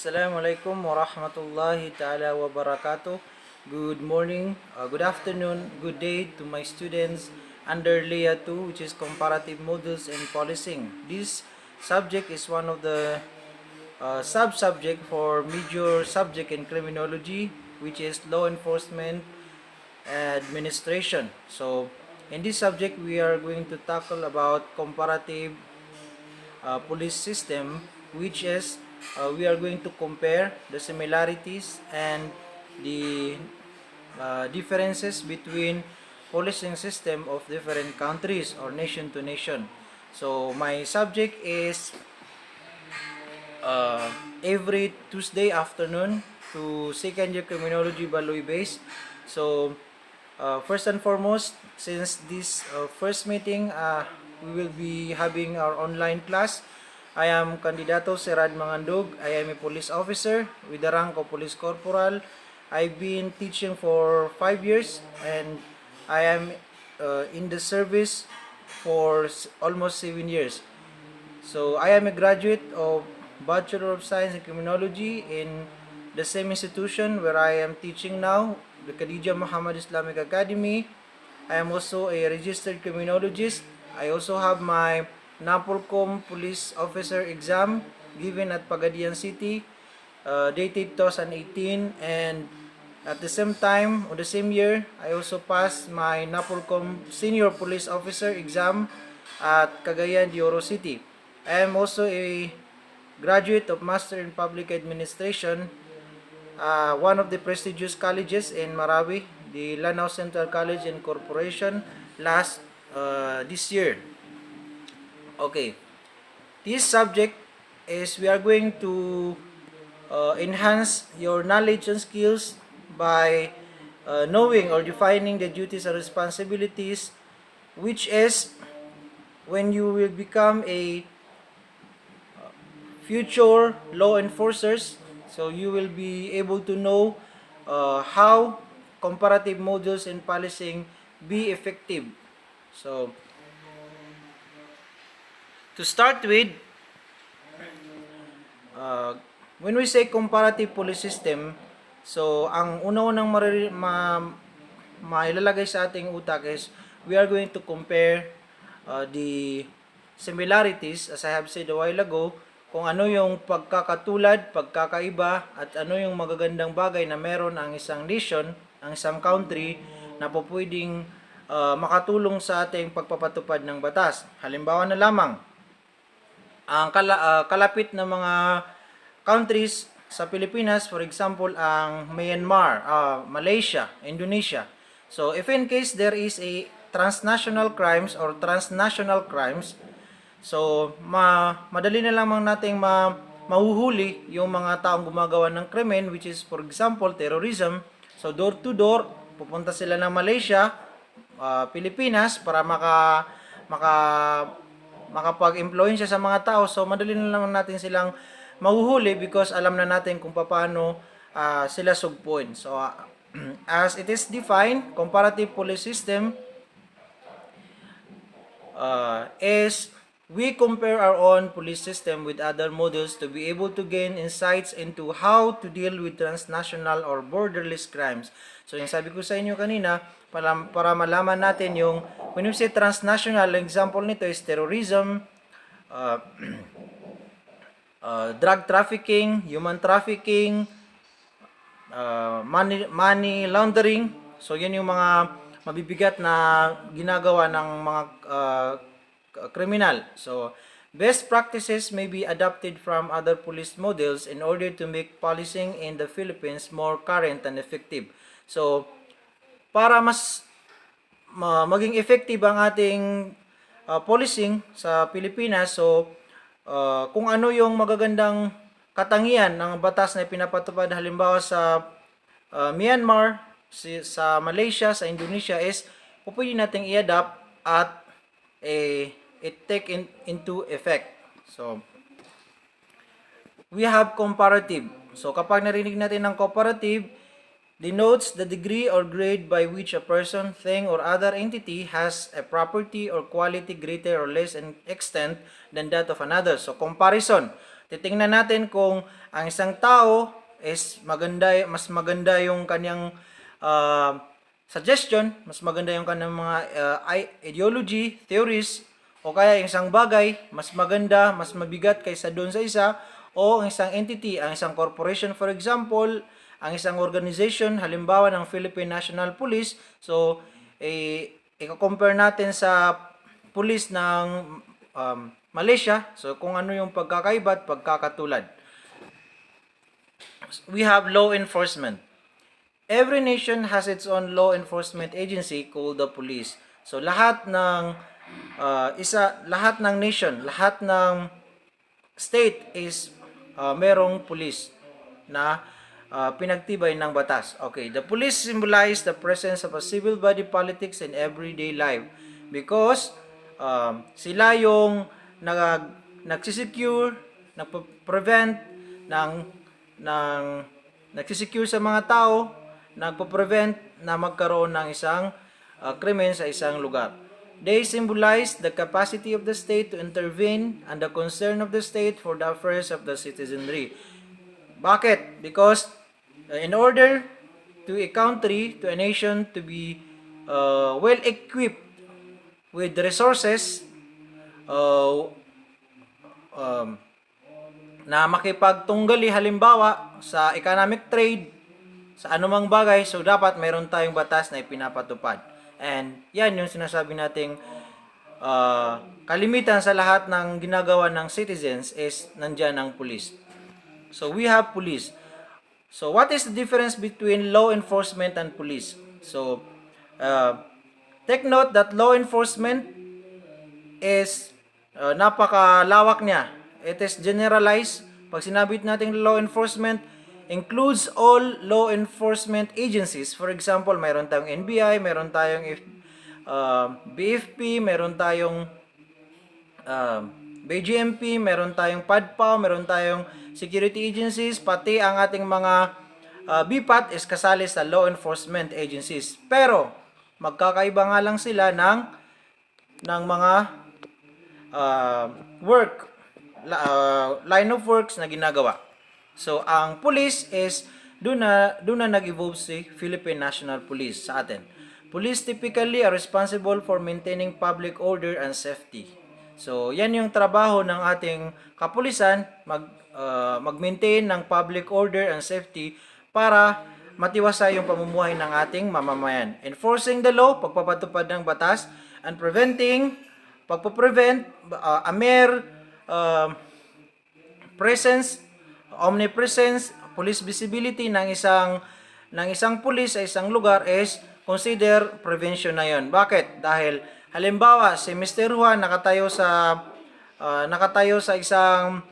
Assalamualaikum warahmatullahi ta'ala wabarakatuh. Good morning, good afternoon, good day to my students under LEA 2, which is Comparative Models and Policing. This subject is one of the sub-subject for major subject in criminology, which is law enforcement administration. So, in this subject, we are going to tackle about comparative police system, which is we are going to compare the similarities and the differences between policing system of different countries or nation to nation. So my subject is uh, every Tuesday afternoon to second year criminology Baloy base. So first and foremost, since this first meeting, we will be having our online class. I am Candidato Candi Mangandog. I am a police officer with the rank of police corporal. I've been teaching for 5 years and I am in the service for almost 7 years. So I am a graduate of Bachelor of Science in Criminology in the same institution where I am teaching now, the Khadija Muhammad Islamic Academy. I am also a registered criminologist. I also have my Napolcom Police Officer exam given at Pagadian City, dated 2018, and at the same time, or the same year, I also passed my Napolcom Senior Police Officer exam at Cagayan de Oro City. I am also a graduate of Master in Public Administration, one of the prestigious colleges in Marawi, the Lanao Central College and Corporation, this year. Okay, this subject is we are going to enhance your knowledge and skills by knowing or defining the duties and responsibilities, which is when you will become a future law enforcers. So you will be able to know how comparative models and policing be effective. So to start with, when we say comparative police system, so ang una-unang mailalagay sa ating utak is we are going to compare the similarities, as I have said a while ago, kung ano yung pagkakatulad, pagkakaiba, at ano yung magagandang bagay na meron ang isang nation, ang isang country, na po pwedeng makatulong sa ating pagpapatupad ng batas. Halimbawa na lamang, ang kalapit na mga countries sa Pilipinas, for example, ang Myanmar, Malaysia, Indonesia. So, if in case there is a transnational crimes or transnational crimes, so madali na lamang nating mahuhuli yung mga taong gumagawa ng krimen, which is for example terrorism. So door to door, pupunta sila ng Malaysia, Pilipinas para makapag-impluwensya sa mga tao. So madali na lang natin silang mahuhuli because alam na natin kung paano sila sugpuin. So as it is defined, comparative police system is we compare our own police system with other models to be able to gain insights into how to deal with transnational or borderless crimes. So yung sabi ko sa inyo kanina, para malaman natin yung, when we say transnational, example nito is terrorism, drug trafficking, human trafficking, money laundering. So yan yung mga mabibigat na ginagawa ng mga kriminal. So best practices may be adopted from other police models in order to make policing in the Philippines more current and effective. So para mas maging effective ang ating policing sa Pilipinas, so kung ano yung magagandang katangian ng batas na pinapatupad halimbawa sa Myanmar, sa Malaysia, sa Indonesia is pwede nating i-adapt at it take into effect. So we have comparative. So kapag narinig natin ng comparative, denotes the degree or grade by which a person, thing, or other entity has a property or quality greater or less in extent than that of another. So comparison. titingnan natin kung ang isang tao is maganda, mas maganda yung kanyang suggestion, mas maganda yung kanyang mga ideology, theories, o kaya yung isang bagay, mas maganda, mas mabigat kaysa doon sa isa, o ang isang entity, ang isang corporation for example, ang isang organization, halimbawa ng Philippine National Police, so i-compare natin sa police ng Malaysia, so kung ano yung pagkakaiba at pagkakatulad. We have law enforcement. Every nation has its own law enforcement agency called the police. So lahat ng lahat ng nation, lahat ng state is merong police na pinagtibay ng batas. Okay, the police symbolize the presence of a civil body politics in everyday life because sila yung nagsisecure, nagpo-prevent ng nagsisecure sa mga tao, nagpo-prevent na magkaroon ng isang krimen sa isang lugar. They symbolize the capacity of the state to intervene and the concern of the state for the affairs of the citizenry. Bakit? Because in order to a country, to a nation to be well equipped with resources na makipagtunggali halimbawa sa economic trade, sa anumang bagay, so dapat mayroon tayong batas na ipinapatupad. And yan yung sinasabi nating kalimitan sa lahat ng ginagawa ng citizens is nandyan ang police. So we have police. So what is the difference between law enforcement and police? So take note that law enforcement is napakalawak niya. It is generalized. Pag sinabi natin law enforcement, includes all law enforcement agencies. For example, mayroon tayong NBI, mayroon tayong BFP, mayroon tayong BGMP, mayroon tayong PADPA, mayroon tayong security agencies, pati ang ating mga BPAT is kasali sa law enforcement agencies. Pero magkakaiba nga lang sila ng mga line of works na ginagawa. So, ang police is doon na nag-evolve si Philippine National Police sa atin. Police typically are responsible for maintaining public order and safety. So, yan yung trabaho ng ating kapulisan, mag-maintain ng public order and safety para matiwasay yung pamumuhay ng ating mamamayan. Enforcing the law, pagpapatupad ng batas, and pagpo-prevent a mere presence, omnipresence, police visibility ng isang police sa isang lugar is consider prevention na yon. Bakit? Dahil halimbawa si Mr. Juan nakatayo sa isang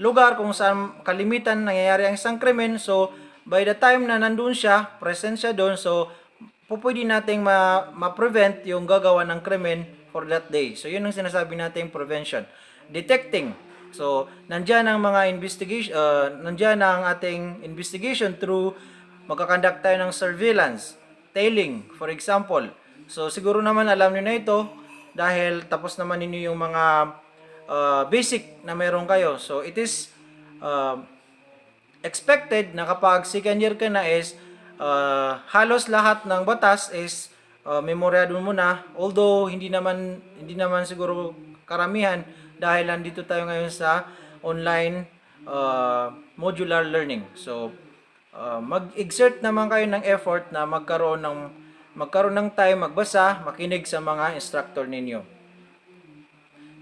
lugar kung saan kalimitan nangyayari ang isang krimen, so by the time na nandun siya, present siya doon, so pupwede nating ma-prevent yung gagawa ng krimen for that day. So yun ang sinasabi nating prevention. Detecting. So, nandiyan ang mga investigation, nandiyan ang ating investigation through magkakandak tayo ng surveillance, tailing, for example. So, siguro naman alam niyo na ito dahil tapos naman ninyo yung mga basic na meron kayo. So, it is expected na kapag second year ka na is halos lahat ng batas is memoryado mo na, although hindi naman siguro karamihan dahil nandito tayo ngayon sa online modular learning. So mag-exert naman kayo ng effort na magkaroon ng time magbasa, makinig sa mga instructor ninyo.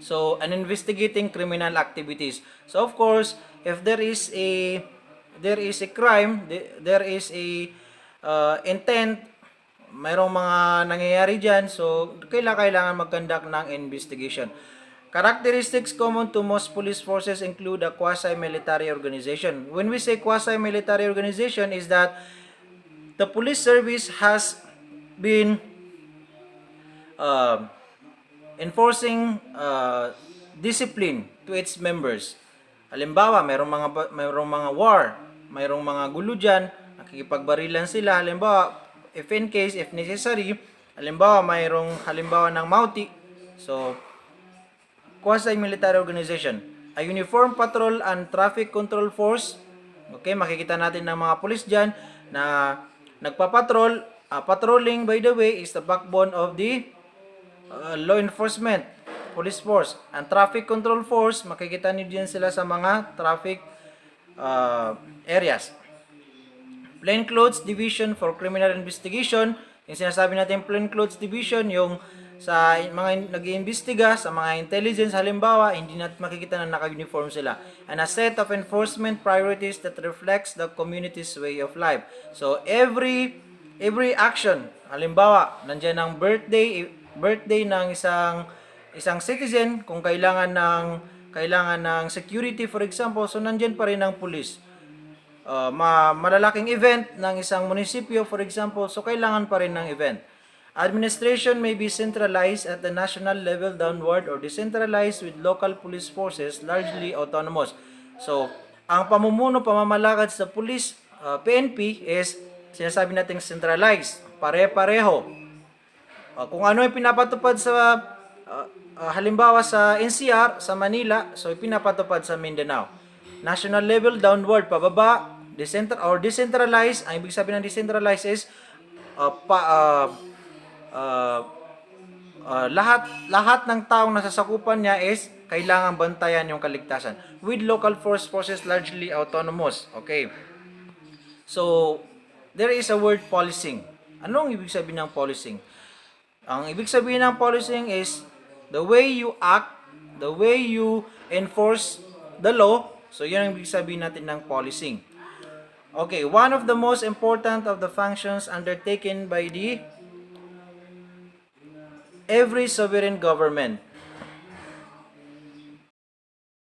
So an investigating criminal activities. So of course, if there is a crime, there is a intent, mayroong mga nangyayari dyan, so kailangan mag-conduct ng investigation. Characteristics common to most police forces include a quasi-military organization. When we say quasi-military organization is that the police service has been enforcing discipline to its members. Halimbawa, mayroong mga war, mayroong mga gulo dyan, nakikipagbarilan sila. Halimbawa, if necessary, halimbawa ng Mauti. So, quasi-military organization. a uniform patrol and traffic control force. Okay, makikita natin ng mga pulis dyan na nagpapatrol. Patrolling, by the way, is the backbone of the law enforcement, police force. And traffic control force, makikita niyo din sila sa mga traffic areas. Plainclothes Division for Criminal Investigation. Yung sinasabi natin Plainclothes Division, yung sa mga nag-iimbestiga, sa mga intelligence, halimbawa, hindi natin makikita na naka-uniform sila. And a set of enforcement priorities that reflects the community's way of life. So, every action, halimbawa, nandiyan ang birthday ng isang citizen, kung kailangan ng security, for example, so nandiyan pa rin ang police. Malalaking event ng isang munisipyo, for example, so kailangan pa rin ng event. Administration may be centralized at the national level downward or decentralized with local police forces largely autonomous. So, ang pamamalakad sa police, PNP, is sinasabi nating centralized, pare-pareho. Kung ano yung pinapatupad sa halimbawa sa NCR, sa Manila, so ipinapatupad sa Mindanao. National level downward, pababa, decentralized. Ang ibig sabihin ng decentralized is lahat ng taong nasasakupan niya is kailangan bantayan yung kaligtasan with local forces largely autonomous. Okay, so there is a word policing. Anong ibig sabihin ng policing? Ang ibig sabihin ng policing is the way you act, the way you enforce the law. So yun ang ibig sabihin natin ng policing. Okay, one of the most important of the functions undertaken by the every sovereign government.